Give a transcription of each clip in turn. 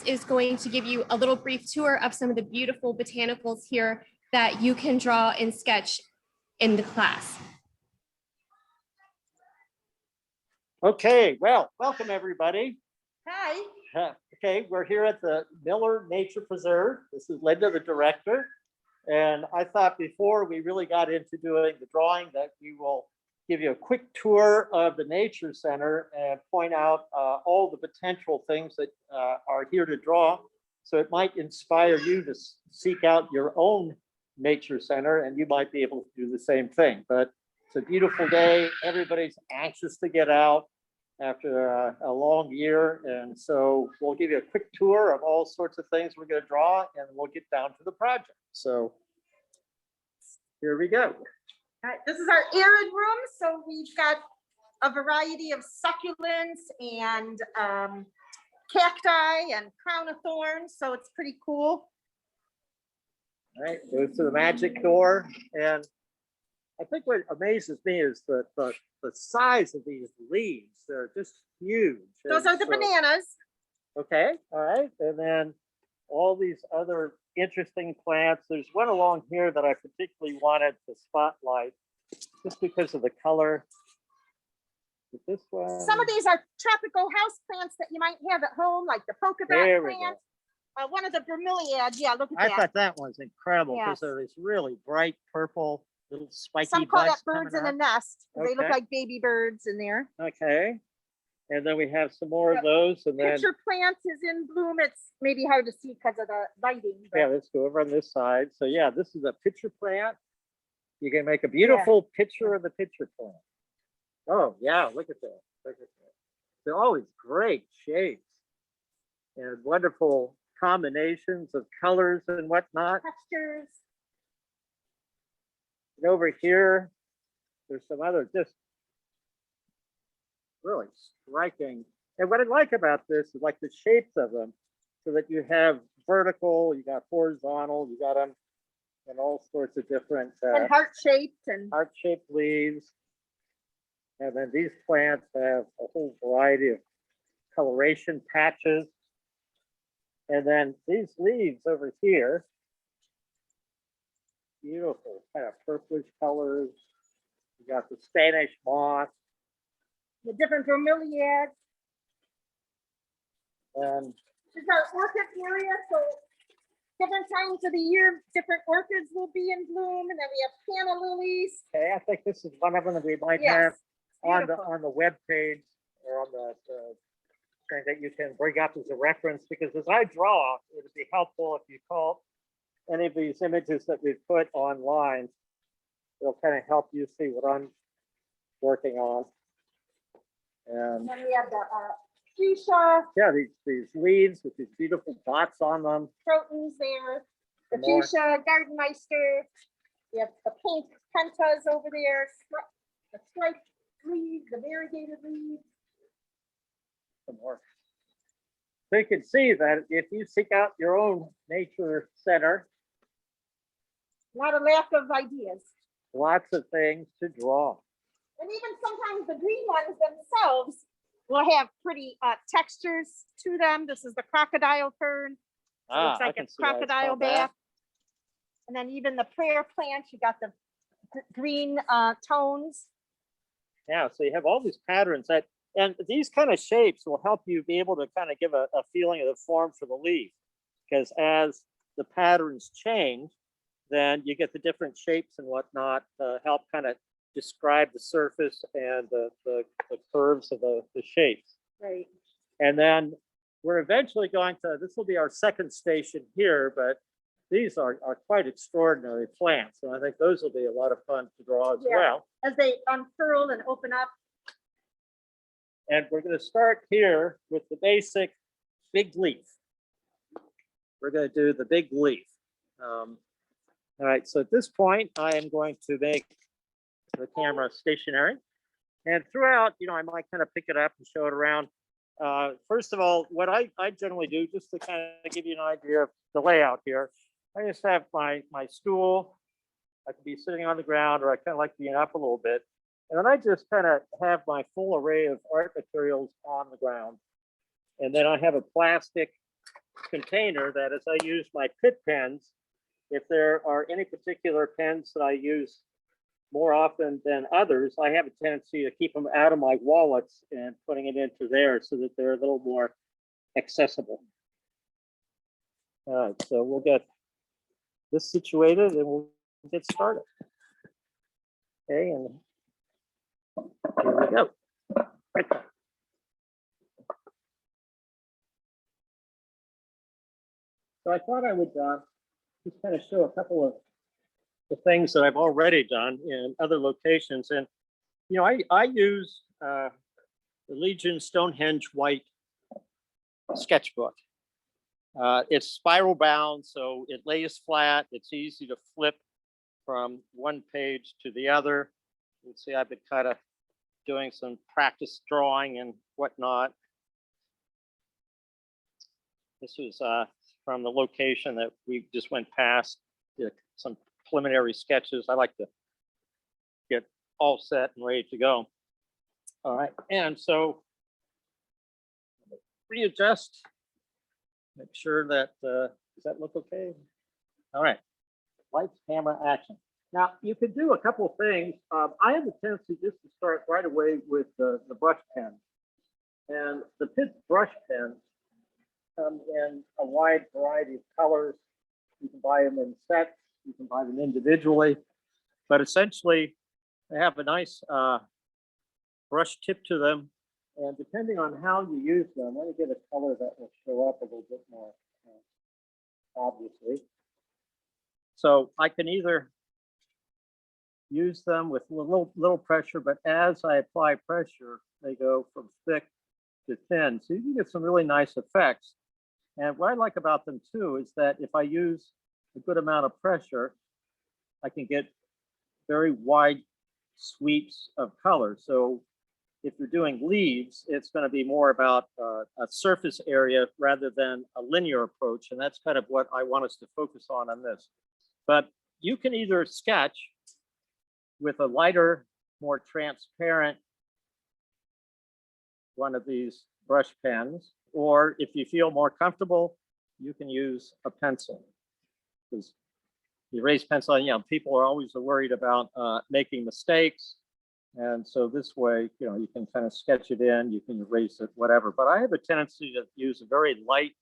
is going to give you a little brief tour of some of the beautiful botanicals here that you can draw and sketch in the class. Okay, well, welcome everybody. Hi. Okay, we're here at the Miller Nature Preserve. This is Linda, the director. And I thought before we really got into doing the drawing that we will give you a quick tour of the Nature Center and point out all the potential things that are here to draw. So it might inspire you to seek out your own Nature Center, and you might be able to do the same thing. But it's a beautiful day. Everybody's anxious to get out after a long year. And so we'll give you a quick tour of all sorts of things we're going to draw, and we'll get down to the project. So here we go. All right, this is our arid room. So we've got a variety of succulents and cacti and crown of thorns. So it's pretty cool. All right, goes to the magic door. And I think what amazes me is the size of these leaves. They're just huge. Those are the bananas. Okay, all right. And then all these other interesting plants. There's one along here that I particularly wanted to spotlight just because of the color. This one. Some of these are tropical house plants that you might have at home, like the polka dot plant. One of the bromeliads. Yeah, look at that. I thought that one's incredible because Yes. they're these really bright purple little spiky Some call that buds birds in coming a up. nest. They look Okay. like baby birds in there. Okay. And then we have some more of Yep. those. And then, Pitcher plant is in bloom. It's maybe hard to see because of the lighting. But yeah, let's go over on this side. So yeah, this is a pitcher plant. You can make a beautiful picture of the pitcher plant. Oh yeah, look at that. Look at that. They're always great shapes and wonderful combinations of colors and whatnot. textures. And over here, there's some other just really striking. And what I like about this is like the shapes of them, so that you have vertical, you got horizontal, you got them in all sorts of different And heart-shaped and heart-shaped leaves. And then these plants have a whole variety of coloration patches. And then these leaves over here, beautiful kind of purplish colors. You got the Spanish moss. the different bromeliads. And This is our orchid area, so different times of the year, different orchids will be in bloom, and then we have canna lilies. okay, I think this is one of them that we might Yes, have beautiful. on the web page or on the thing that you can bring up as a reference, because as I draw, it would be helpful if you call any of these images that we've put online. It'll kind of help you see what I'm working on. And And then we have the fuchsia, yeah, these leaves with these beautiful dots on them. crotons there, the Some more. fuchsia, gardenmeister. We have the pink pentas over there, the striped leaves, the variegated leaves. Some more. So you can see that if you seek out your own nature center, Not a lack of ideas. lots of things to draw. And even sometimes the green ones themselves will have pretty textures to them. This is the crocodile fern. So it looks I like can it's see why it's crocodile called that. bath. And then even the prayer plant, you got the green tones. Yeah, so you have all these patterns that, and these kind of shapes will help you be able to kind of give a feeling of the form for the leaf. Because as the patterns change, then you get the different shapes and whatnot to help kind of describe the surface and the curves of the shapes. Right. And then we're eventually going to, this will be our second station here, but these are quite extraordinary plants. And I think those will be a lot of fun to draw as Yeah. well. As they unfurl and open up. And we're going to start here with the basic big leaf. We're going to do the big leaf. All right, so at this point, I am going to make the camera stationary. And throughout, I might kind of pick it up and show it around. First of all, what I generally do, just to kind of give you an idea of the layout here, I just have my stool. I could be sitting on the ground, or I kind of like being up a little bit. And then I just kind of have my full array of art materials on the ground. And then I have a plastic container that as I use my Pitt pens, if there are any particular pens that I use more often than others, I have a tendency to keep them out of my wallets and putting it into there so that they're a little more accessible. All right, so we'll get this situated and we'll get started. Okay, and here we go. Right there. So I thought I would just kind of show a couple of the things that I've already done in other locations. And, you know, I use the Legion Stonehenge white sketchbook. It's spiral bound, so it lays flat. It's easy to flip from one page to the other. You can see I've been kind of doing some practice drawing and whatnot. This was from the location that we just went past, did some preliminary sketches. I like to get all set and ready to go. All right, and so readjust, make sure that, does that look okay? All right, lights, camera, action. Now, you could do a couple of things. I have a tendency just to start right away with the brush pen. And the Pitt brush pens come in a wide variety of colors. You can buy them in sets, you can buy them individually, but essentially they have a nice brush tip to them. And depending on how you use them, let me get a color that will show up a little bit more obviously. So I can either use them with a little pressure, but as I apply pressure, they go from thick to thin. So you can get some really nice effects. And what I like about them too is that if I use a good amount of pressure, I can get very wide sweeps of color. So if you're doing leaves, it's going to be more about a surface area rather than a linear approach. And that's kind of what I want us to focus on this. But you can either sketch with a lighter, more transparent one of these brush pens, or if you feel more comfortable, you can use a pencil. Because the erase pencil, you know, people are always worried about making mistakes. And so this way, you know, you can kind of sketch it in, you can erase it, whatever. But I have a tendency to use a very light,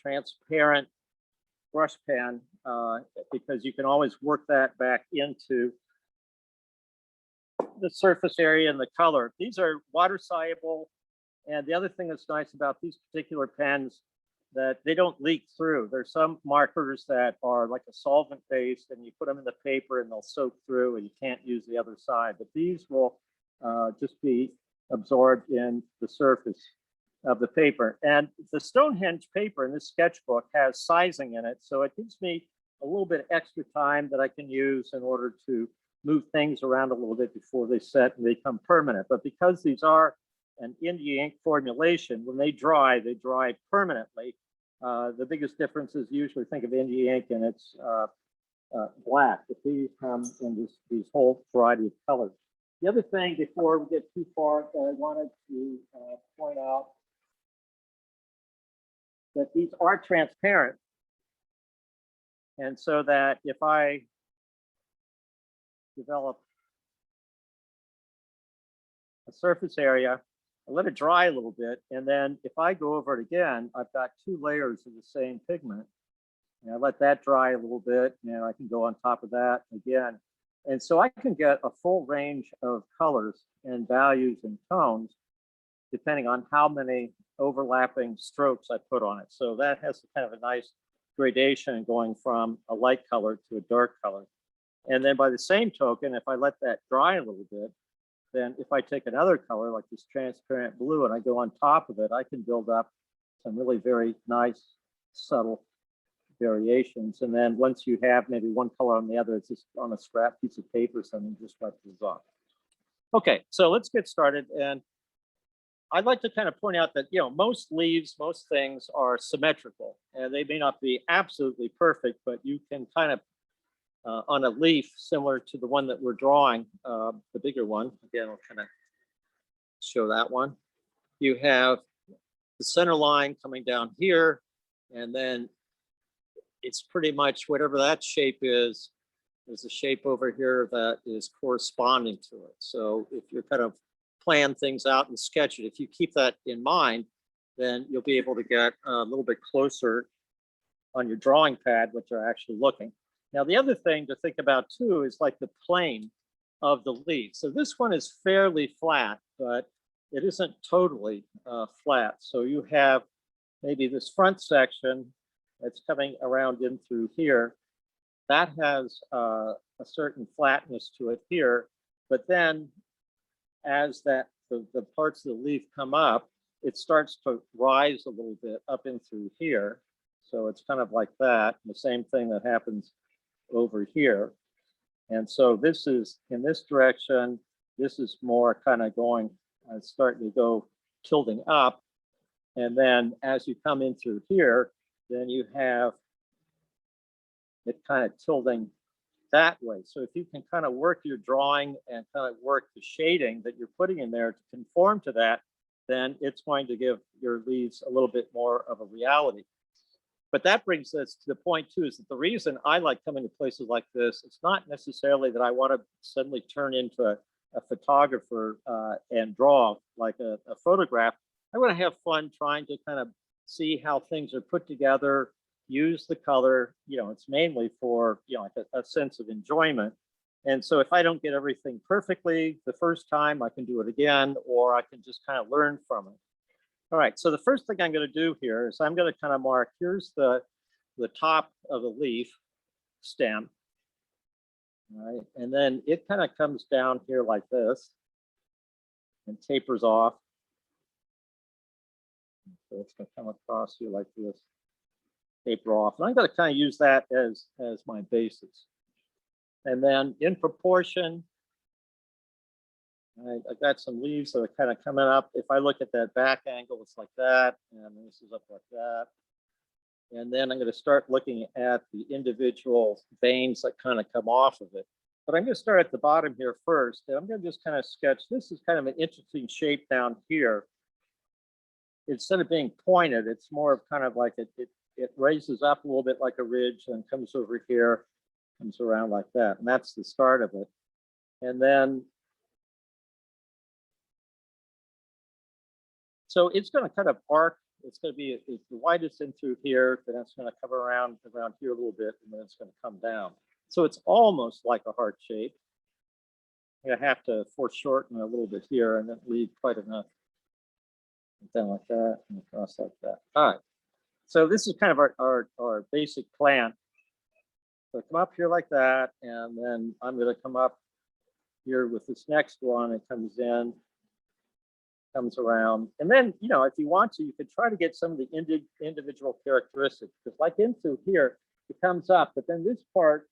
transparent brush pen because you can always work that back into the surface area and the color. These are water soluble. And the other thing that's nice about these particular pens that they don't leak through. There's some markers that are like a solvent based and you put them in the paper and they'll soak through and you can't use the other side. But these will just be absorbed in the surface of the paper. And the Stonehenge paper in this sketchbook has sizing in it. So it gives me a little bit extra time that I can use in order to move things around a little bit before they set and they become permanent. But because these are an India ink formulation, when they dry permanently. The biggest difference is usually think of India ink and it's black, but these come in these whole variety of colors. The other thing before we get too far that I wanted to point out that these are transparent. And so that if I develop a surface area, I let it dry a little bit. And then if I go over it again, I've got two layers of the same pigment. And I let that dry a little bit and I can go on top of that again. And so I can get a full range of colors and values and tones depending on how many overlapping strokes I put on it. So that has kind of a nice gradation going from a light color to a dark color. And then by the same token, if I let that dry a little bit, then if I take another color like this transparent blue and I go on top of it, I can build up some really very nice, subtle variations. And then once you have maybe one color on the other, it's just on a scrap piece of paper or something, just wipe these off. Okay, so let's get started. And I'd like to kind of point out that, you know, most leaves, most things are symmetrical and they may not be absolutely perfect, but you can kind of on a leaf similar to the one that we're drawing, the bigger one. Again, I'll kind of show that one. You have the center line coming down here, And then it's pretty much whatever that shape is, there's a shape over here that is corresponding to it. So if you're kind of plan things out and sketch it, if you keep that in mind, then you'll be able to get a little bit closer on your drawing pad, what you're actually looking. Now, the other thing to think about too is like the plane of the leaf. So this one is fairly flat, but it isn't totally flat. So you have maybe this front section that's coming around in through here. That has a certain flatness to it here, but then as that the parts of the leaf come up, it starts to rise a little bit up in through here. So it's kind of like that. The same thing that happens over here. And so this is in this direction. This is more kind of going, starting to go tilting up. And then as you come in through here, then you have it kind of tilting that way. So if you can kind of work your drawing and kind of work the shading that you're putting in there to conform to that, then it's going to give your leaves a little bit more of a reality. But that brings us to the point too, is that the reason I like coming to places like this, it's not necessarily that I want to suddenly turn into a photographer and draw like a photograph. I want to have fun trying to kind of see how things are put together, use the color. You know, it's mainly for, you know, like a sense of enjoyment. And so if I don't get everything perfectly the first time, I can do it again, or I can just kind of learn from it. All right, so the first thing I'm going to do here is I'm going to kind of mark, here's the top of the leaf stem. All right, and then it kind of comes down here like this and tapers off. So it's going to come across here like this, taper off. And I'm going to kind of use that as my basis. And then in proportion, I got some leaves that are kind of coming up. If I look at that back angle, it's like that, and this is up like that. And then I'm going to start looking at the individual veins that kind of come off of it. But I'm going to start at the bottom here first, and I'm going to just kind of sketch. This is kind of an interesting shape down here. Instead of being pointed, it's more of kind of like it raises up a little bit like a ridge and comes over here, comes around like that. And that's the start of it. And then so it's going to kind of arc. It's going to be the widest in through here, then it's going to come around here a little bit, and then it's going to come down. So it's almost like a heart shape. I have to foreshorten a little bit here and then leave quite enough. And then like that, and across like that. All right. So this is kind of our basic plan. So come up here like that, and then I'm going to come up here with this next one. It comes in, comes around, and then, you know, if you want to, you could try to get some of the individual characteristics, because like in through here, it comes up, but then this part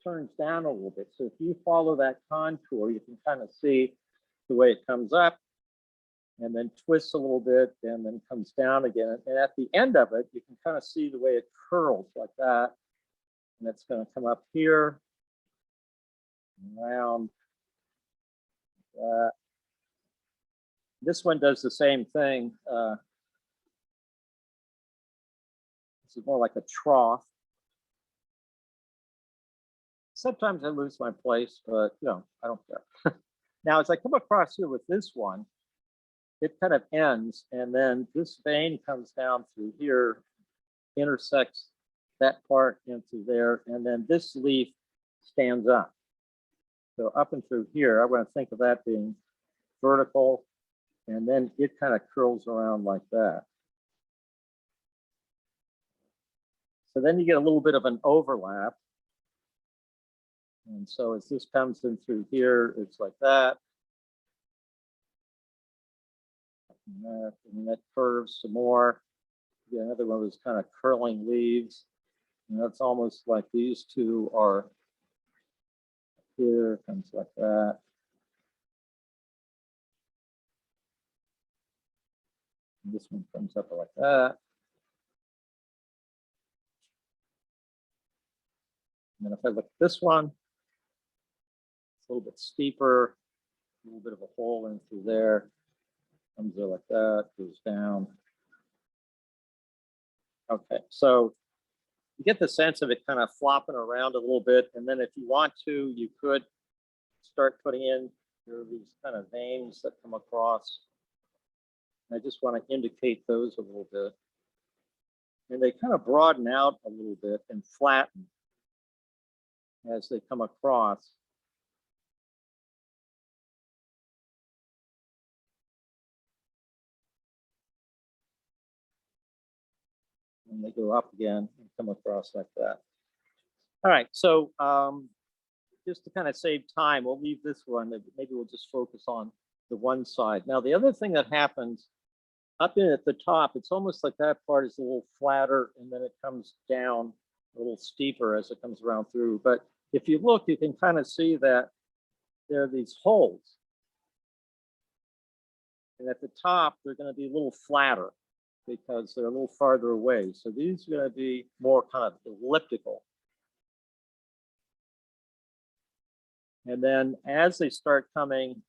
turns down a little bit. So if you follow that contour, you can kind of see the way it comes up and then twists a little bit and then comes down again. And at the end of it, you can kind of see the way it curls like that. And it's going to come up here, around that. This one does the same thing. This is more like a trough. Sometimes I lose my place, but you know, I don't care. Now, as I come across here with this one, it kind of ends, and then this vein comes down through here, intersects that part into there, and then this leaf stands up. So up and through here, I want to think of that being vertical, and then it kind of curls around like that. So then you get a little bit of an overlap. And so as this comes in through here, it's like that. And that curves some more. Yeah, another one of those kind of curling leaves. And that's almost like these two are here, comes like that. And this one comes up like that. And then if I look at this one, it's a little bit steeper, a little bit of a hole in through there. Comes there like that, goes down. Okay, so you get the sense of it kind of flopping around a little bit. And then if you want to, you could start putting in, there are these kind of veins that come across. I just want to indicate those a little bit. And they kind of broaden out a little bit and flatten as they come across. And they go up again and come across like that. All right, so just to kind of save time, we'll leave this one. Maybe we'll just focus on the one side. Now, the other thing that happens up in at the top, it's almost like that part is a little flatter and then it comes down a little steeper as it comes around through. But if you look, you can kind of see that there are these holes. And at the top, they're going to be a little flatter because they're a little farther away. So these are going to be more kind of elliptical. And then as they start coming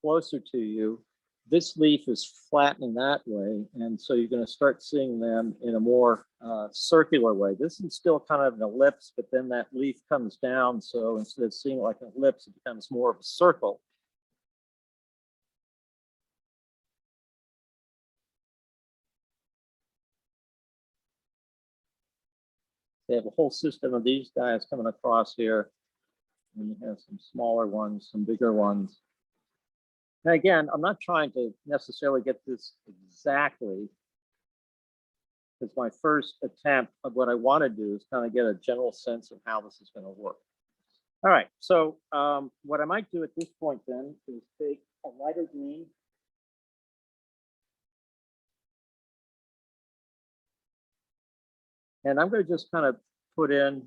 closer to you, this leaf is flattening that way. And so you're going to start seeing them in a more circular way. This is still kind of an ellipse, but then that leaf comes down. So instead of seeing it like an ellipse, it becomes more of a circle. They have a whole system of these guys coming across here. And you have some smaller ones, some bigger ones. And again, I'm not trying to necessarily get this exactly. It's my first attempt of what I want to do is kind of get a general sense of how this is going to work. All right, so what I might do at this point then is take a lighter green. And I'm going to just kind of put in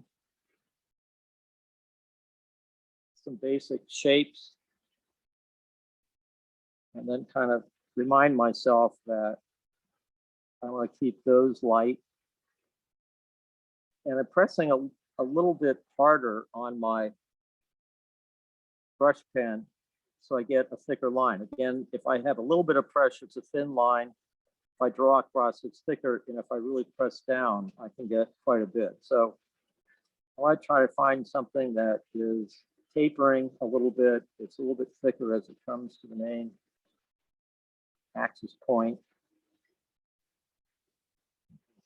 some basic shapes. And then kind of remind myself that I want to keep those light. And I'm pressing a little bit harder on my brush pen so I get a thicker line. Again, if I have a little bit of pressure, it's a thin line. If I draw across, it's thicker. And if I really press down, I can get quite a bit. So I want to try to find something that is tapering a little bit. It's a little bit thicker as it comes to the main axis point.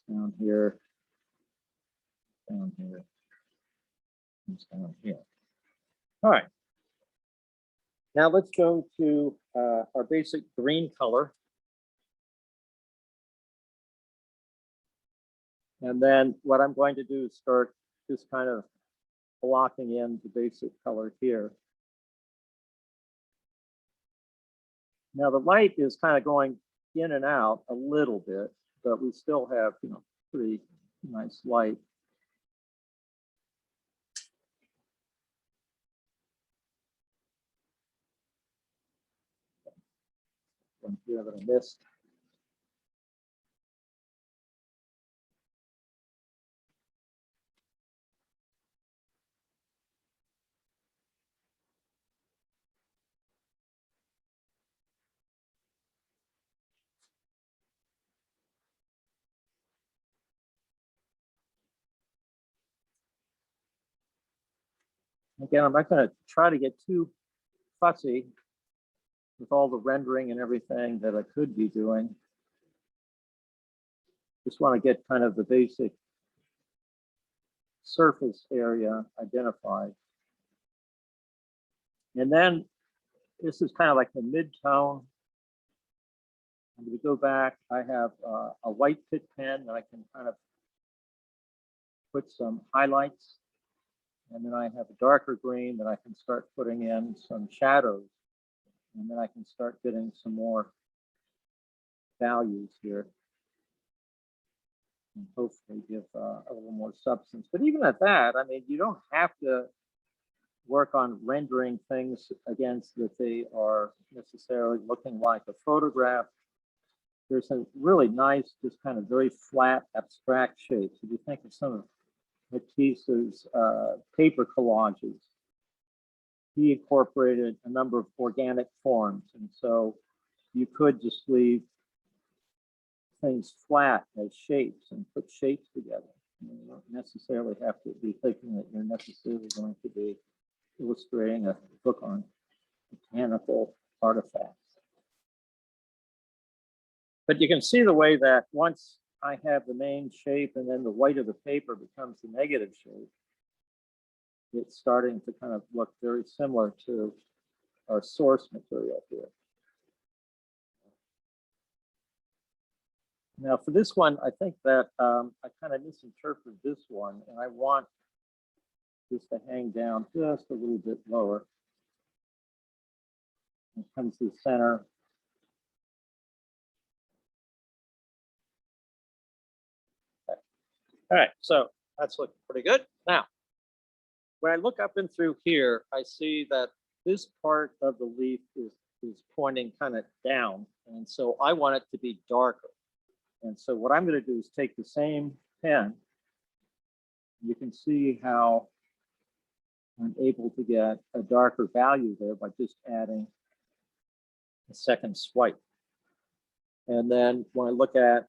Down here, down here, and down here. All right. Now let's go to our basic green color. And then what I'm going to do is start just kind of blocking in the basic color here. Now the light is kind of going in and out a little bit, but we still have, you know, pretty nice light. One here that I missed. Again, I'm not going to try to get too fussy with all the rendering and everything that I could be doing. Just want to get kind of the basic surface area identified. And then this is kind of like the mid-tone. I'm going to go back. I have a white Pitt pen that I can kind of put some highlights. And then I have a darker green that I can start putting in some shadows. And then I can start getting some more values here. And hopefully give a little more substance. But even at that, I mean, you don't have to work on rendering things against that they are necessarily looking like a photograph. There's some really nice, just kind of very flat, abstract shapes. If you think of some of Matisse's paper collages, he incorporated a number of organic forms. And so you could just leave things flat as shapes and put shapes together. You don't necessarily have to be thinking that you're necessarily going to be illustrating a book on botanical artifacts. But you can see the way that once I have the main shape and then the white of the paper becomes the negative shape, it's starting to kind of look very similar to our source material here. Now for this one, I think that I kind of misinterpreted this one, and I want this to hang down just a little bit lower. It comes to the center. Okay. All right, so that's looking pretty good. Now, when I look up and through here, I see that this part of the leaf is pointing kind of down, and so I want it to be darker. And so what I'm going to do is take the same pen. You can see how I'm able to get a darker value there by just adding a second swipe. And then when I look at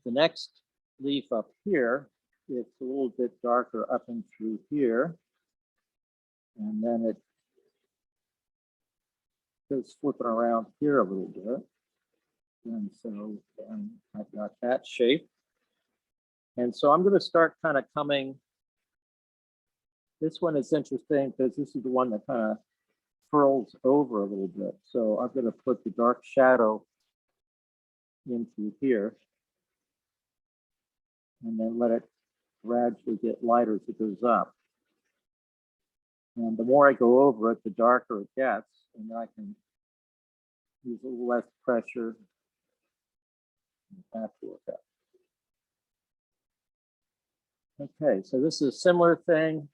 the next leaf up here, it's a little bit darker up and through here. And then it goes flipping around here a little bit. And so I've got that shape. And so I'm going to start kind of coming. This one is interesting because this is the one that kind of furls over a little bit. So I'm going to put the dark shadow into here and then let it gradually get lighter as it goes up. And the more I go over it, the darker it gets, and then I can use a little less pressure. That to work out. Okay, so this is a similar thing.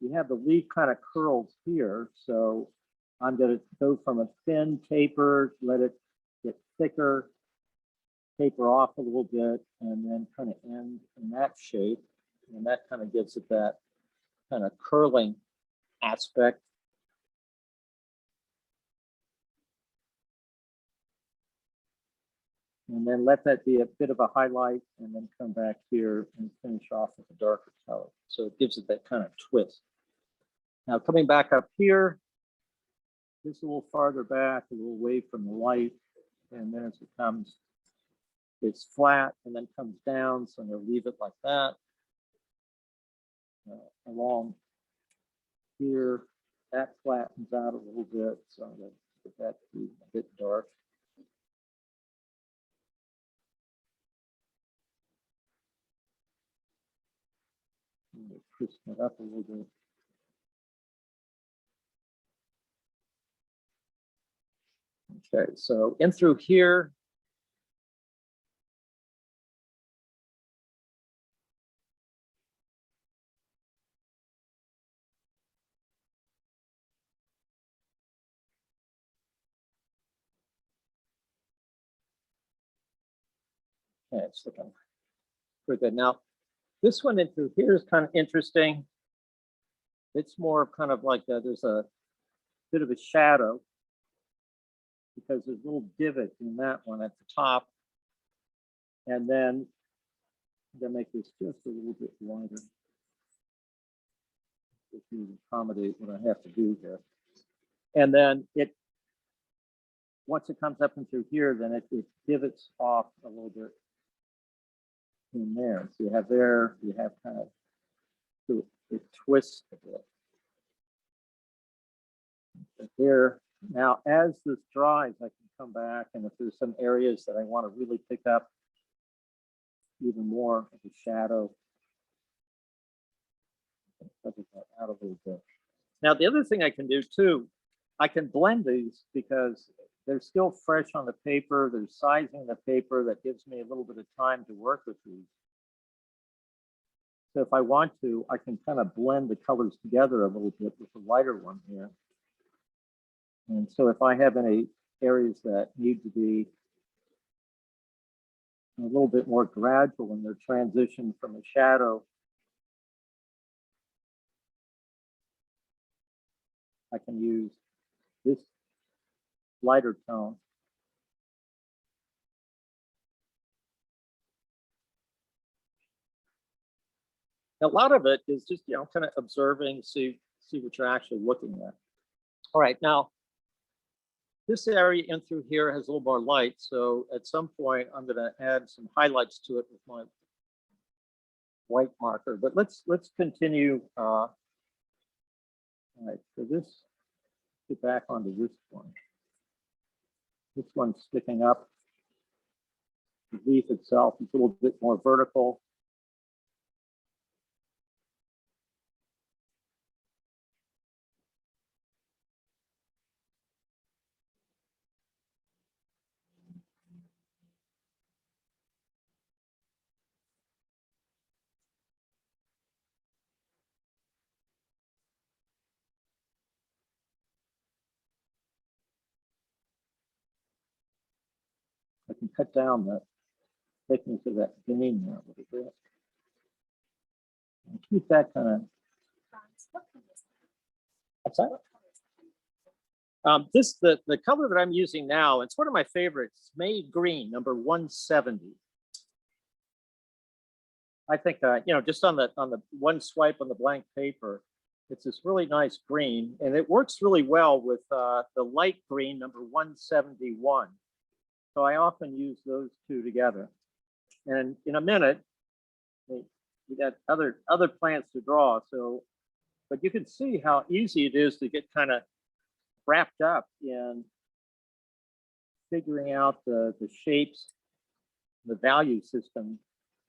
You have the leaf kind of curls here, so I'm going to go from a thin taper, let it get thicker, taper off a little bit, and then kind of end in that shape, and that kind of gives it that kind of curling aspect. And then let that be a bit of a highlight, and then come back here and finish off with a darker color. So it gives it that kind of twist. Now coming back up here, just a little farther back, a little away from the light, and then as it comes, it's flat and then comes down. So I'm going to leave it like that. Along here, that flattens out a little bit. So I'm going to get that to be a bit dark. Crispen it up a little bit. Okay, so in through here. Okay, it's looking pretty good. Now, this one in through here is kind of interesting. It's more kind of like there's a bit of a shadow because there's a little divot in that one at the top. And then I'm going to make this just a little bit wider to accommodate what I have to do here. And then once it comes up and through here, then it divots off a little bit in there. So you have there, you have kind of, it twists a bit. Here, now as this dries, I can come back, and if there's some areas that I want to really pick up even more of the shadow, I'll that out a little bit. Now the other thing I can do too, I can blend these because they're still fresh on the paper. There's sizing the paper that gives me a little bit of time to work with these. So if I want to, I can kind of blend the colors together a little bit with the lighter one here. And so if I have any areas that need to be a little bit more gradual in their transition from a shadow, I can use this lighter tone A lot of it is just, kind of observing, see what you're actually looking at. All right, now this area in through here has a little more light, so at some point I'm going to add some highlights to it with my white marker. But let's continue. All right, so this, get back onto this one. This one's sticking up. The leaf itself is a little bit more vertical. I can cut down the thickness of that vein there a little bit. And keep that kind of. What's that? The color that I'm using now, it's one of my favorites, May Green, number 170. I think, just on the one swipe on the blank paper, it's this really nice green, and it works really well with the light green, number 171. So I often use those two together. And in a minute, we got other plants to draw. So, but you can see how easy it is to get kind of wrapped up in figuring out the shapes, the value system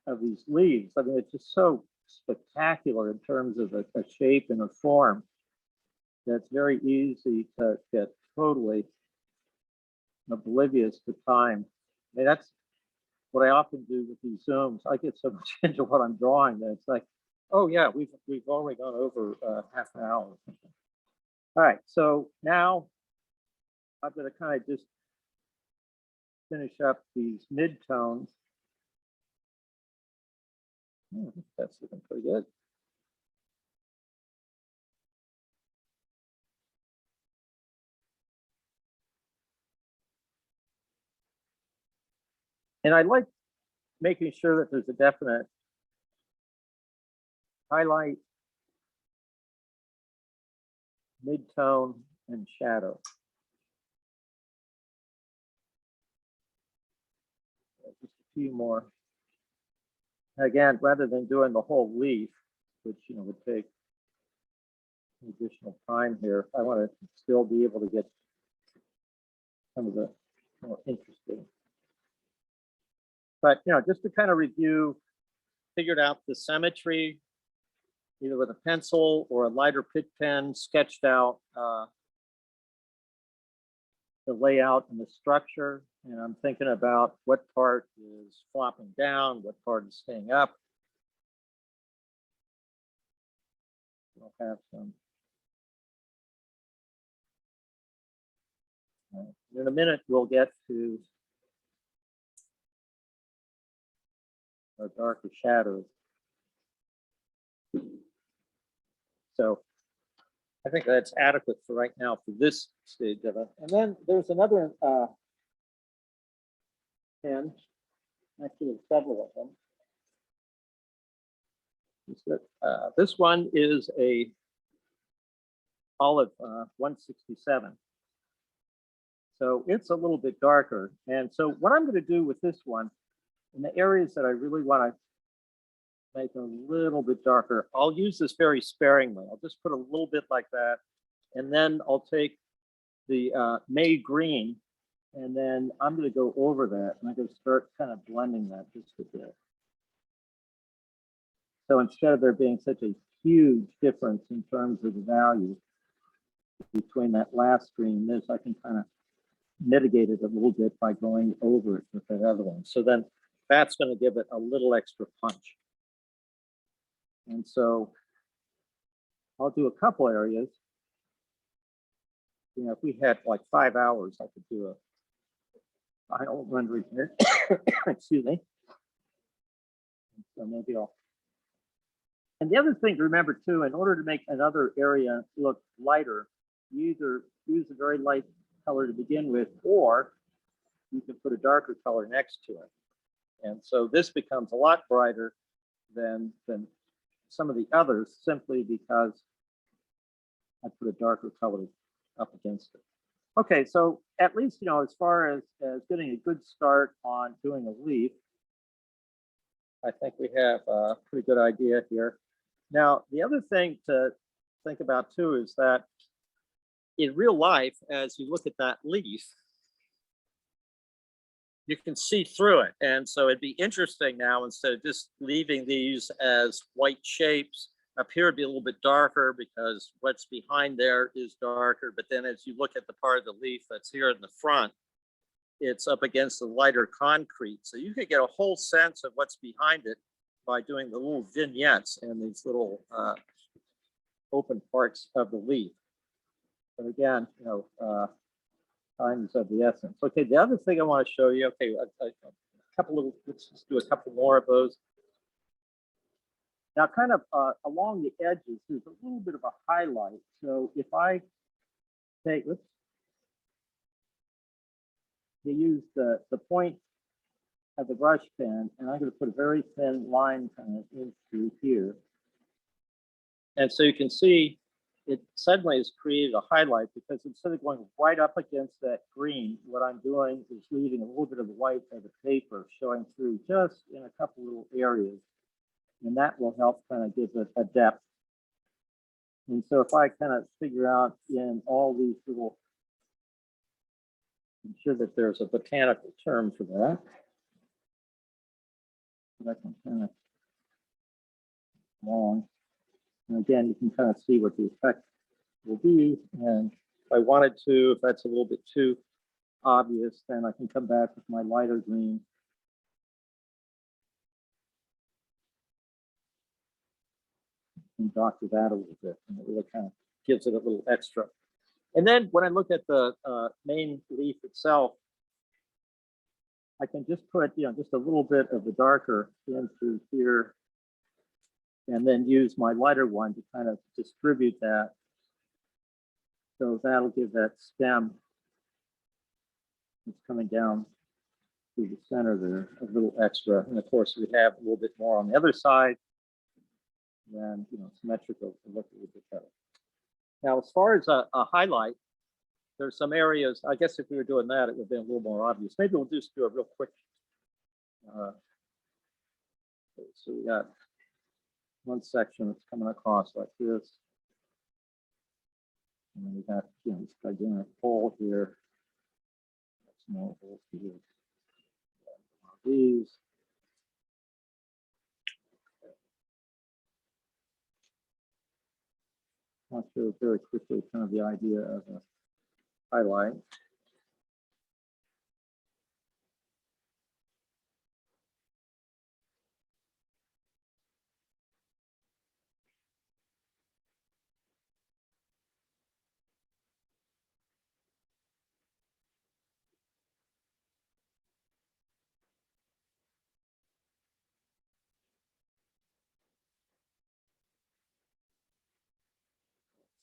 of these leaves. I mean, it's just so spectacular in terms of a shape and a form that's very easy to get totally oblivious to time. I mean, that's what I often do with these Zooms. I get so much into what I'm drawing that it's like, oh yeah, we've already gone over half an hour or something. All right, so now I'm going to kind of just finish up these mid-tones. That's looking pretty good. And I like making sure that there's a definite highlight, mid-tone, and shadow. Just a few more. Again, rather than doing the whole leaf, which would take additional time here, I want to still be able to get some of the more interesting. But just to kind of review, figured out the symmetry, either with a pencil or a lighter Pitt pen, sketched out the layout and the structure. And I'm thinking about what part is flopping down, what part is staying up. We'll have some. In a minute, we'll get to our darker shadows. So I think that's adequate for right now for this stage of it. And then there's another pen, actually several of them. This one is a olive 167. So it's a little bit darker. And so what I'm going to do with this one, in the areas that I really want to make a little bit darker, I'll use this very sparingly. I'll just put a little bit like that. And then I'll take the May Green, and then I'm going to go over that. And I'm going to start kind of blending that just a bit. So instead of there being such a huge difference in terms of the value between that last green and this, I can kind of mitigate it a little bit by going over it with that other one. So then that's going to give it a little extra punch. And so I'll do a couple areas. If we had like 5 hours, I could do a final rendering here. Excuse me. So maybe I'll. And the other thing to remember too, in order to make another area look lighter, you either use a very light color to begin with, or you can put a darker color next to it. And so this becomes a lot brighter than some of the others simply because I put a darker color up against it. Okay, so at least, you know, as far as getting a good start on doing a leaf, I think we have a pretty good idea here. Now, the other thing to think about too is that in real life, as you look at that leaf, you can see through it. And so it'd be interesting now, instead of just leaving these as white shapes, up here it'd be a little bit darker because what's behind there is darker. But then as you look at the part of the leaf that's here in the front, it's up against the lighter concrete. So you could get a whole sense of what's behind it by doing the little vignettes and these little open parts of the leaf. But again, you know, time is of the essence. Okay, the other thing I want to show you, okay, a couple of, let's just do a couple more of those. Now, kind of along the edges, there's a little bit of a highlight. So if I take, oops, you use the point of the brush pen, and I'm going to put a very thin line kind of in through here. And so you can see it suddenly has created a highlight, because instead of going right up against that green, what I'm doing is leaving a little bit of the white of the paper showing through just in a couple little areas. And that will help kind of give it a depth. And so if I kind of figure out in all these little, I'm sure that there's a botanical term for that. But I can kind of long. And again, you can kind of see what the effect will be. And if I wanted to, if that's a little bit too obvious, then I can come back with my lighter green. And doctor that a little bit, and it really kind of gives it a little extra. And then when I look at the main leaf itself, I can just put, you know, just a little bit of the darker in through here, and then use my lighter one to kind of distribute that. So that'll give that stem that's coming down through the center there a little extra. And of course, we have a little bit more on the other side. Then, you know, symmetrical to look a little bit better. Now, as far as a highlight, there's some areas, I guess if we were doing that, it would be a little more obvious. Maybe we'll just do a real quick. So we got one section that's coming across like this. And then we got, you know, this gigantic hole here. Small holes here. These. I'll show very quickly kind of the idea of a highlight.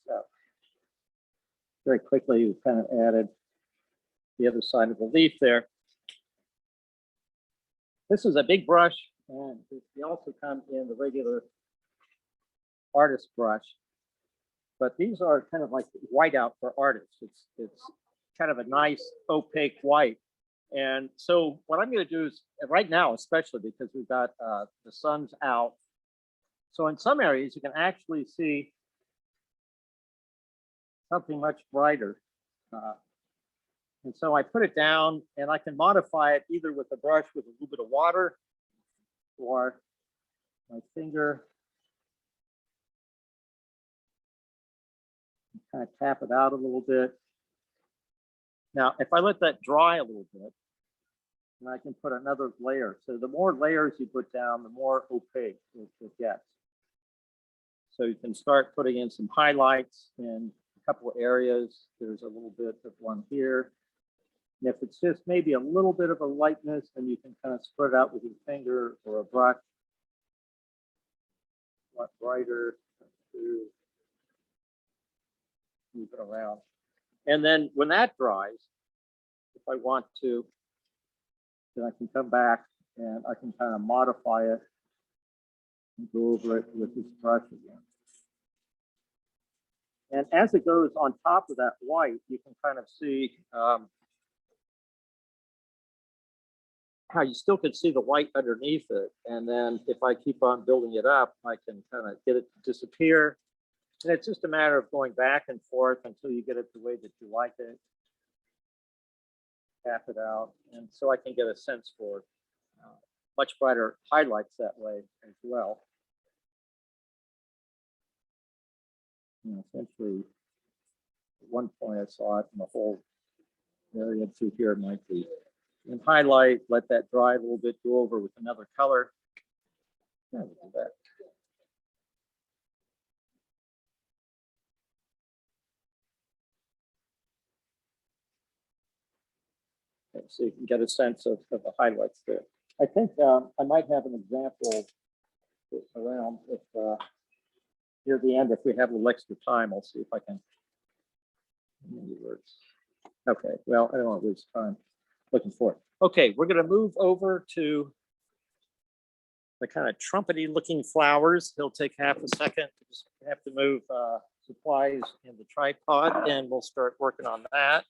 So very quickly, we kind of added the other side of the leaf there. This is a big brush, and they also come in the regular artist brush, but these are kind of like whiteout for artists. It's kind of a nice opaque white. And so what I'm going to do is, right now, especially because we've got the sun's out, so in some areas you can actually see something much brighter. And so I put it down, and I can modify it either with a brush with a little bit of water, or my finger. Kind of tap it out a little bit. Now, if I let that dry a little bit, then I can put another layer. So the more layers you put down, the more opaque it gets. So you can start putting in some highlights in a couple of areas. There's a little bit of one here. And if it's just maybe a little bit of a lightness, then you can kind of spread it out with your finger or a brush. Want brighter, move it around. And then when that dries, if I want to, then I can come back and I can kind of modify it and go over it with this brush again. And as it goes on top of that white, you can kind of see how you still can see the white underneath it. And then if I keep on building it up, I can kind of get it to disappear. And it's just a matter of going back and forth until you get it the way that you like it. Tap it out. And so I can get a sense for much brighter highlights that way as well. You know, essentially, at one point I saw it in the whole area through here might be. And highlight, let that dry a little bit, go over with another color. Yeah, we'll do that. Okay, so you can get a sense of the highlights there. I think I might have an example around if near the end, if we have a little extra time, I'll see if I can. Okay, well, I don't want to waste time looking for it. Okay, we're going to move over to the kind of trumpety looking flowers. He'll take half a second. Just have to move supplies in the tripod and we'll start working on that.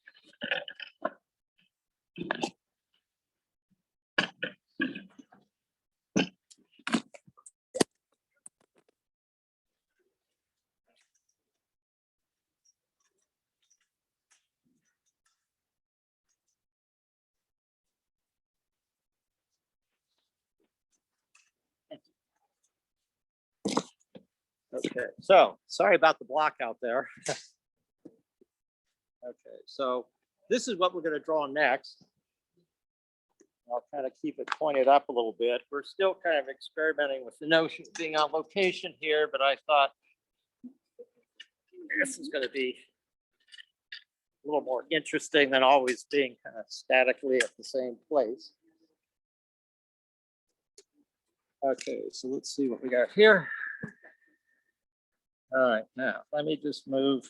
Okay, so sorry about the block out there. Okay, so this is what we're going to draw next. I'll kind of keep it pointed up a little bit. We're still kind of experimenting with the notion of being on location here, but I thought this is going to be a little more interesting than always being kind of statically at the same place. Okay, so let's see what we got here. All right, now let me just move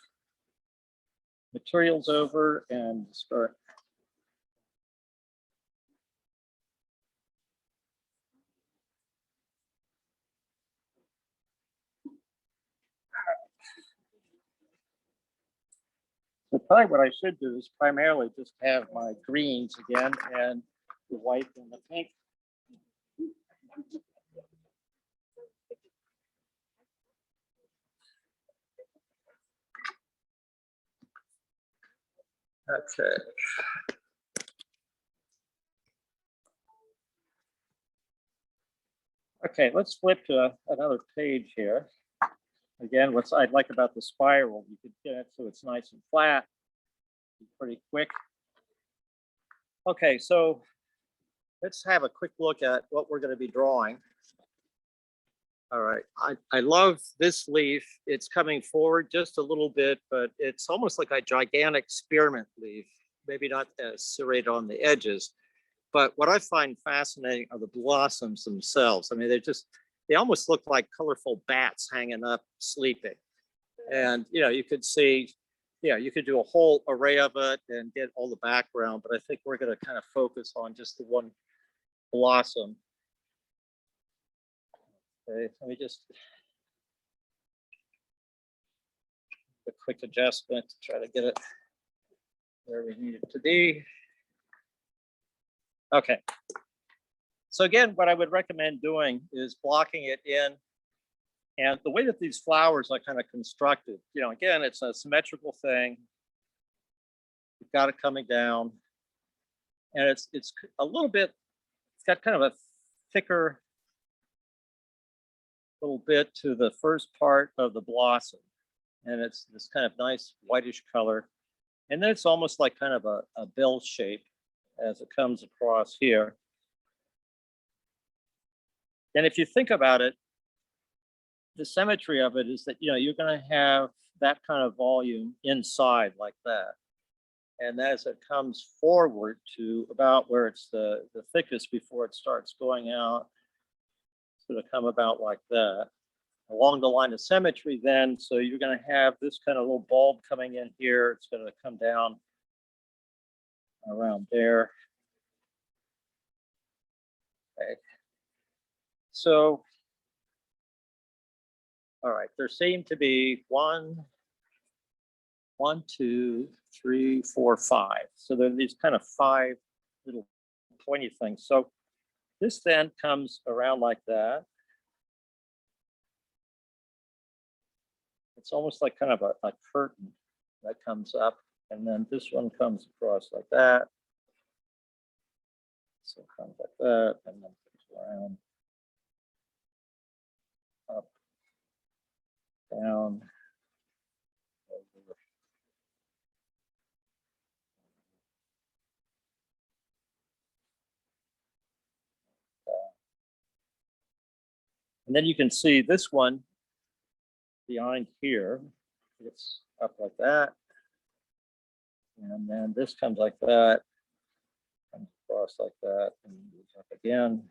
materials over and start. So probably what I should do is primarily just have my greens again and the white and the pink. Okay. Okay, let's flip to another page here. Again, what I'd like about the spiral, you could get it so it's nice and flat, pretty quick. Okay, so let's have a quick look at what we're going to be drawing. All right, I love this leaf. It's coming forward just a little bit, but it's almost like a gigantic spearmint leaf, maybe not as serrated on the edges. But what I find fascinating are the blossoms themselves. I mean, they almost look like colorful bats hanging up, sleeping. And, you know, you could see, you could do a whole array of it and get all the background, but I think we're going to kind of focus on just the one blossom. Okay, let me just a quick adjustment to try to get it where we need it to be. Okay. So again, what I would recommend doing is blocking it in. And the way that these flowers are kind of constructed, you know, again, it's a symmetrical thing. You've got it coming down. And it's a little bit, it's got kind of a thicker little bit to the first part of the blossom. And it's this kind of nice whitish color. And then it's almost like kind of a bell shape as it comes across here. And if you think about it, the symmetry of it is that, you know, you're going to have that kind of volume inside like that. And as it comes forward to about where it's the thickest before it starts going out, it's going to come about like that. Along the line of symmetry then, so you're going to have this kind of little bulb coming in here. It's going to come down around there. Okay. So All right, there seem to be one, two, three, four, five. So there are these kind of five little pointy things. So this then comes around like that. It's almost like kind of a curtain that comes up, and then this one comes across like that. So it comes like that, and then comes around, up, down, over. And then you can see this one behind here. It's up like that. And then this comes like that, comes across like that, and moves up again.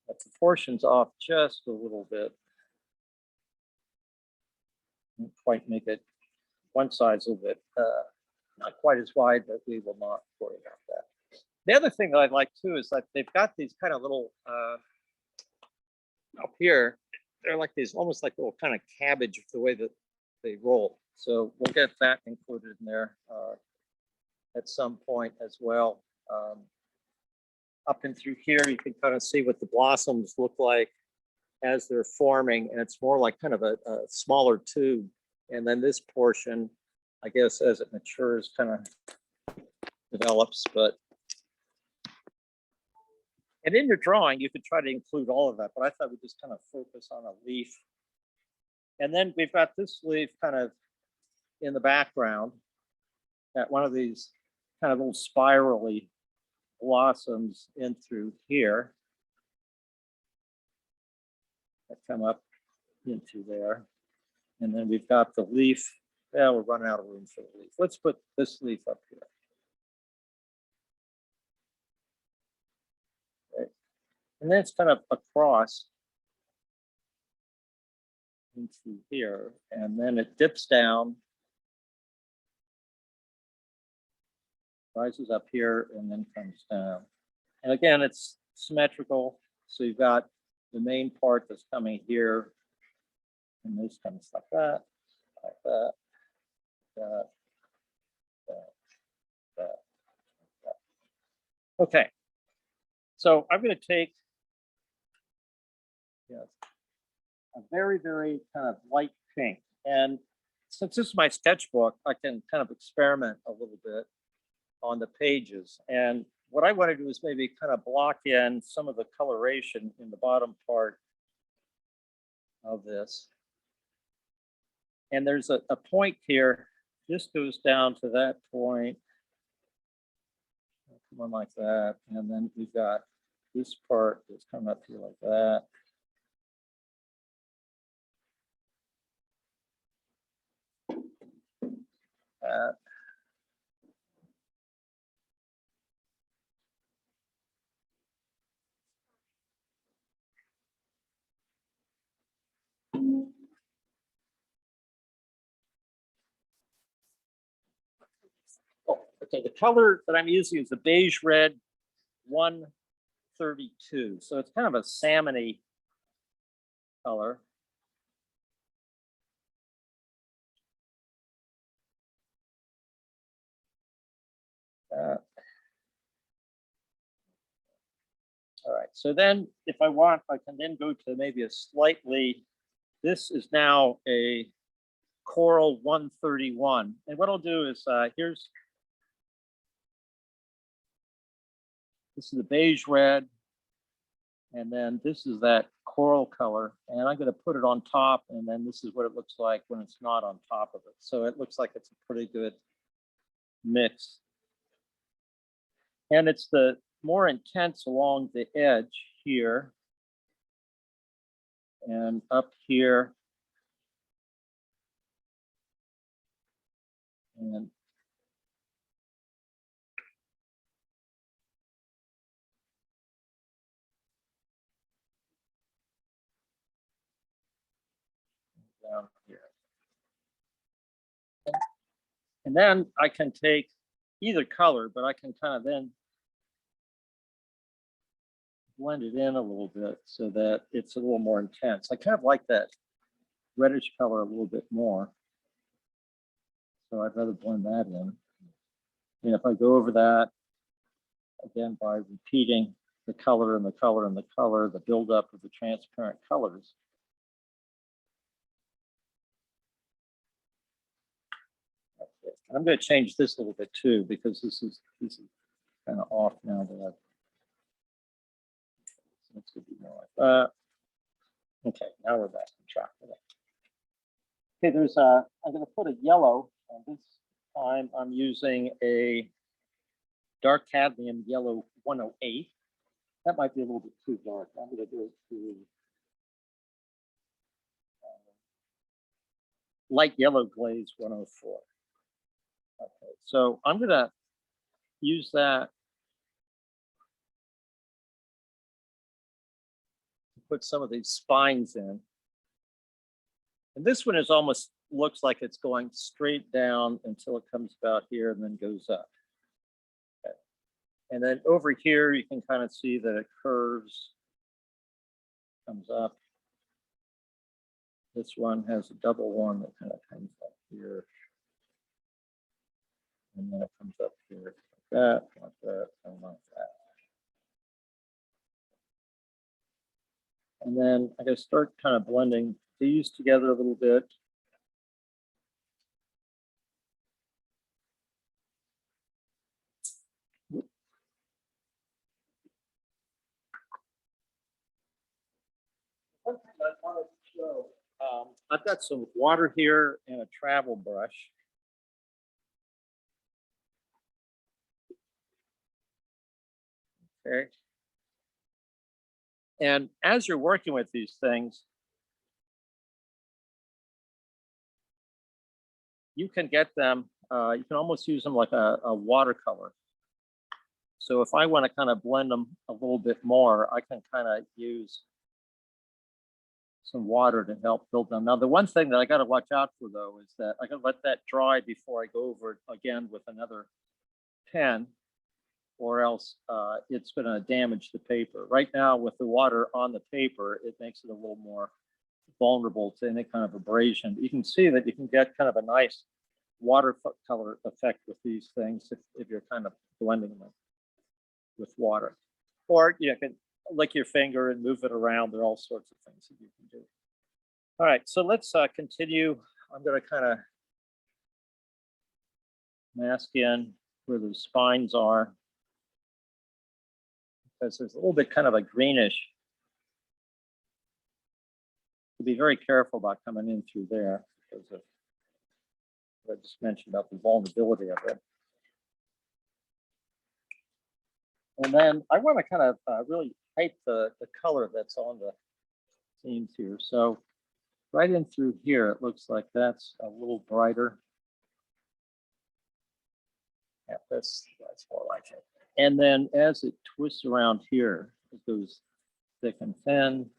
The proportion's off just a little bit. Didn't quite make it. One side's a little bit not quite as wide, but we will not worry about that. The other thing that I like too is that they've got these kind of little up here. They're like these almost like little kind of cabbage the way that they roll. So we'll get that included in there at some point as well. Up and through here, you can kind of see what the blossoms look like as they're forming, and it's more like kind of a smaller tube. And then this portion, I guess, as it matures, kind of develops. And in your drawing, you could try to include all of that, but I thought we'd just kind of focus on a leaf. And then we've got this leaf kind of in the background at one of these kind of little spirally blossoms in through here that come up into there. And then we've got the leaf. Yeah, we're running out of room for the leaf. Let's put this leaf up here. Okay. And then it's kind of across into here, and then it dips down, rises up here, and then comes down. And again, it's symmetrical. So you've got the main part that's coming here, and this comes like that, like that, that, that. Okay. So I'm going to take a very, very kind of light pink. And since this is my sketchbook, I can kind of experiment a little bit on the pages. And what I want to do is maybe kind of block in some of the coloration in the bottom part of this. And there's a point here. This goes down to that point. One like that. And then we've got this part that's coming up here like that. Oh, okay, the color that I'm using is the beige red 132. So it's kind of a salmony color. All right, so then if I want, I can then go to maybe a slightly, this is now a coral 131. And what I'll do is this is the beige red, and then this is that coral color, and I'm going to put it on top, and then this is what it looks like when it's not on top of it. So it looks like it's a pretty good mix. And it's the more intense along the edge here and up here. And down here. And then I can take either color, but I can kind of then blend it in a little bit so that it's a little more intense. I kind of like that reddish color a little bit more. So I'd rather blend that in. And if I go over that, again, by repeating the color and the color and the color, the buildup of the transparent colors. Okay. I'm going to change this a little bit too, because this is kind of off now that it's going to be more like that. Okay, now we're back on track. Okay, there's I'm going to put a yellow, and this time I'm using a dark cadmium yellow 108. That might be a little bit too dark. I'm going to do it to light yellow glaze 104. Okay, so I'm going to use that to put some of these spines in. And this one is almost looks like it's going straight down until it comes about here and then goes up. Okay. And then over here, you can kind of see that it curves, comes up. This one has a double one that kind of comes up here. And then it comes up here like that, and like that. And then I'm going to start kind of blending these together a little bit. I've got some water here and a travel brush. Okay. And as you're working with these things, you can get them, you can almost use them like a watercolor. So if I want to kind of blend them a little bit more, I can kind of use some water to help build them. Now, the one thing that I got to watch out for, though, is that I got to let that dry before I go over it again with another pen, or else it's going to damage the paper. Right now, with the water on the paper, it makes it a little more vulnerable to any kind of abrasion. You can see that you can get kind of a nice watercolor effect with these things if you're kind of blending them with water. Or you can lick your finger and move it around. There are all sorts of things that you can do. All right, so let's continue. I'm going to kind of mask in where the spines are, because there's a little bit kind of a greenish. To be very careful about coming in through there because of what I just mentioned about the vulnerability of it. And then I want to kind of really height the color that's on the seams here. So right in through here, it looks like that's a little brighter. Yeah, that's more like it. And then as it twists around here, it goes thick and thin.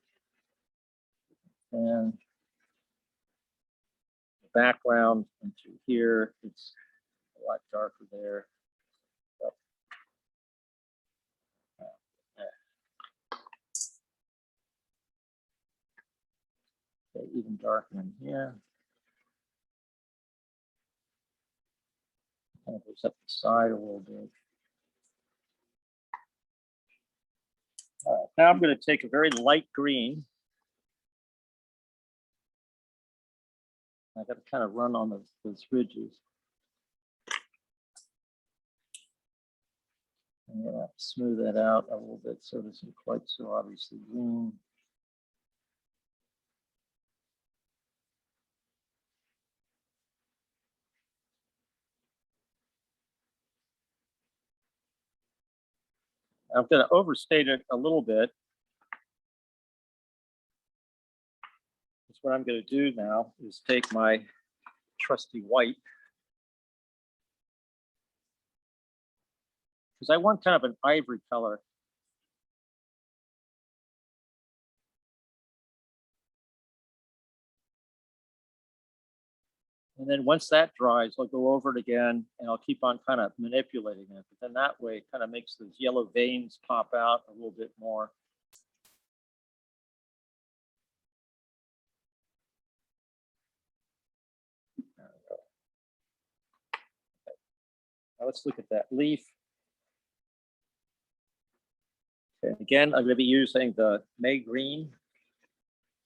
And the background into here, it's a lot darker there. So, okay, even darker in here. Kind of goes up the side a little bit. All right, now I'm going to take a very light green. I got to kind of run on those ridges. I'm going to smooth that out a little bit so it isn't quite so obviously green. I'm going to overstate it a little bit. That's what I'm going to do now is take my trusty white, because I want kind of an ivory color. And then once that dries, I'll go over it again and I'll keep on kind of manipulating it. But then that way it kind of makes those yellow veins pop out a little bit more. Now let's look at that leaf. Okay, again, I'm going to be using the May green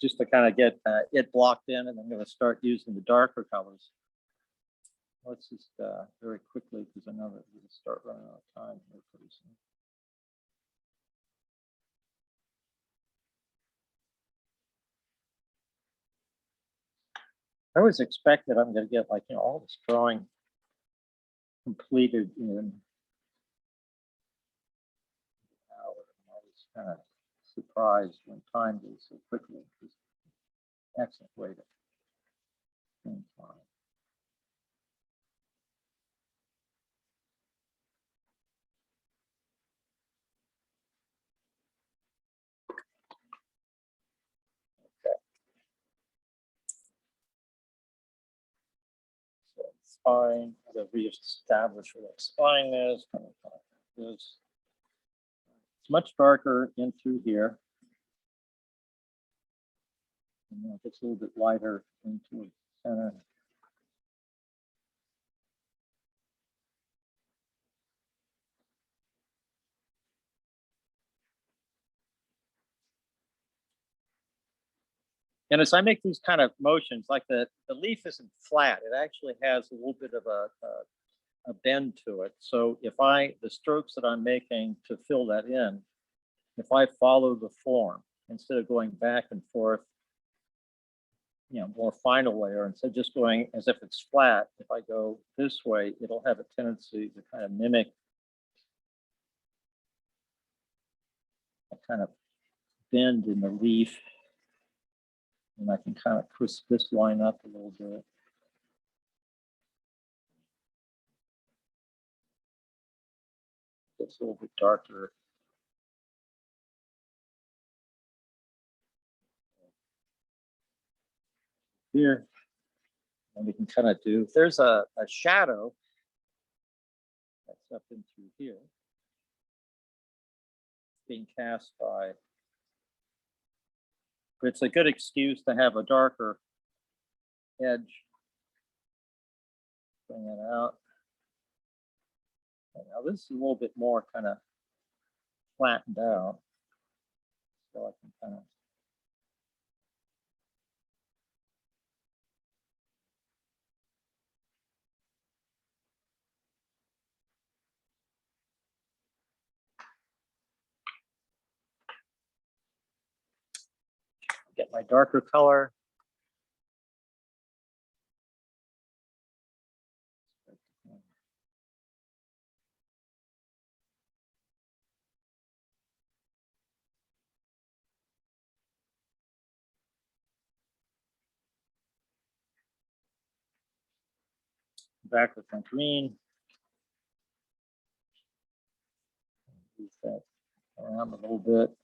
just to kind of get it blocked in, and I'm going to start using the darker colors. Let's just very quickly, because I know that we're going to start running out of time here pretty soon. I always expect that I'm going to get like, all this drawing completed in an hour. I'm always kind of surprised when time goes so quickly. It's an excellent way to spend time. So spine, I'm going to reestablish where that spine is. It's much darker in through here. And then it gets a little bit lighter into the center. And as I make these kind of motions, like the leaf isn't flat, it actually has a little bit of a bend to it. So if the strokes that I'm making to fill that in, if I follow the form, instead of going back and forth, more final layer, instead of just going as if it's flat, if I go this way, it'll have a tendency to kind of mimic a kind of bend in the leaf. And I can kind of twist this line up a little bit. It's a little bit darker. Here, and we can kind of do, there's a shadow that's up in through here, being cast by, but it's a good excuse to have a darker edge. Bring it out. And now this is a little bit more kind of flattened out, so I can kind of get my darker color. Back with my green. Move that around a little bit.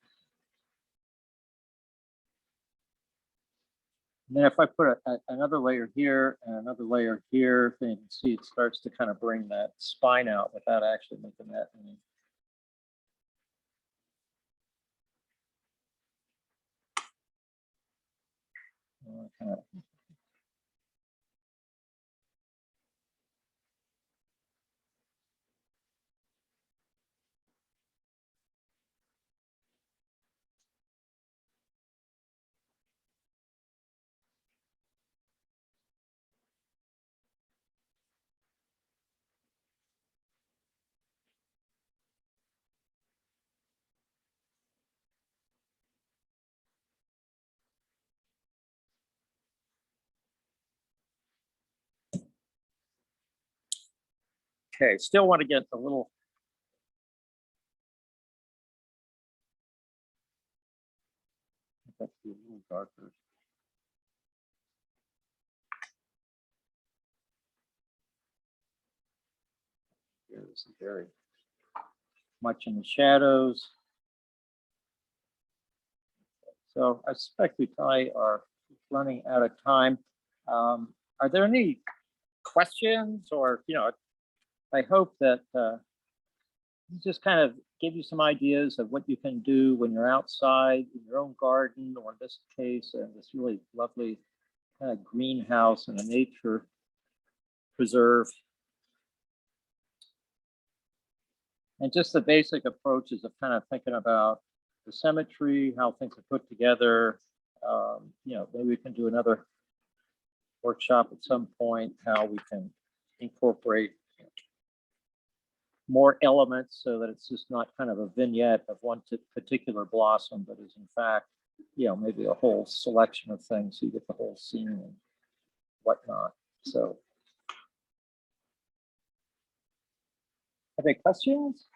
And then if I put another layer here and another layer here, then you can see it starts to kind of bring that spine out without actually making that any. Kind of okay, still want to get a little darker. Here, this is very much in the shadows. So I suspect we probably are running out of time. Are there any questions, or I hope that just kind of give you some ideas of what you can do when you're outside in your own garden, or in this case, this really lovely kind of greenhouse and a nature preserve. And just the basic approaches of kind of thinking about the symmetry, how things are put together. You know, maybe we can do another workshop at some point, how we can incorporate more elements so that it's just not kind of a vignette of one particular blossom, but is in fact, you know, maybe a whole selection of things so you get the whole scene and whatnot. So, have any questions?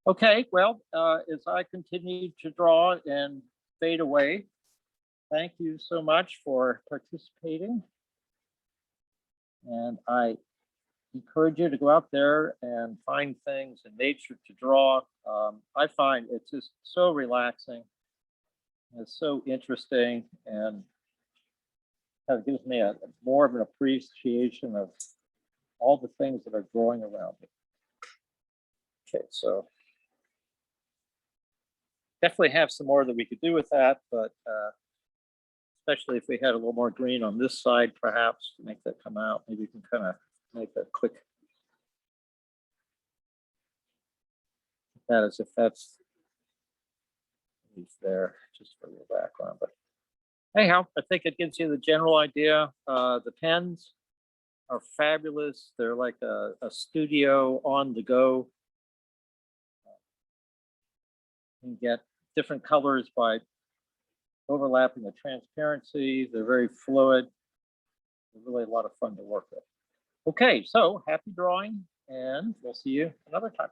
Okay, well, as I continue to draw and fade away, thank you so much for participating. And I encourage you to go out there and find things in nature to draw. I find it's just so relaxing. It's so interesting and kind of gives me more of an appreciation of all the things that are growing around me. Okay, so definitely have some more that we could do with that, but especially if we had a little more green on this side, perhaps to make that come out, maybe you can kind of make a quick, that as if that's there just for your background. But anyhow, I think it gives you the general idea. The pens are fabulous. They're like a studio on the go. You can get different colors by overlapping the transparency. They're very fluid. They're really a lot of fun to work with. Okay, so happy drawing, and we'll see you another time.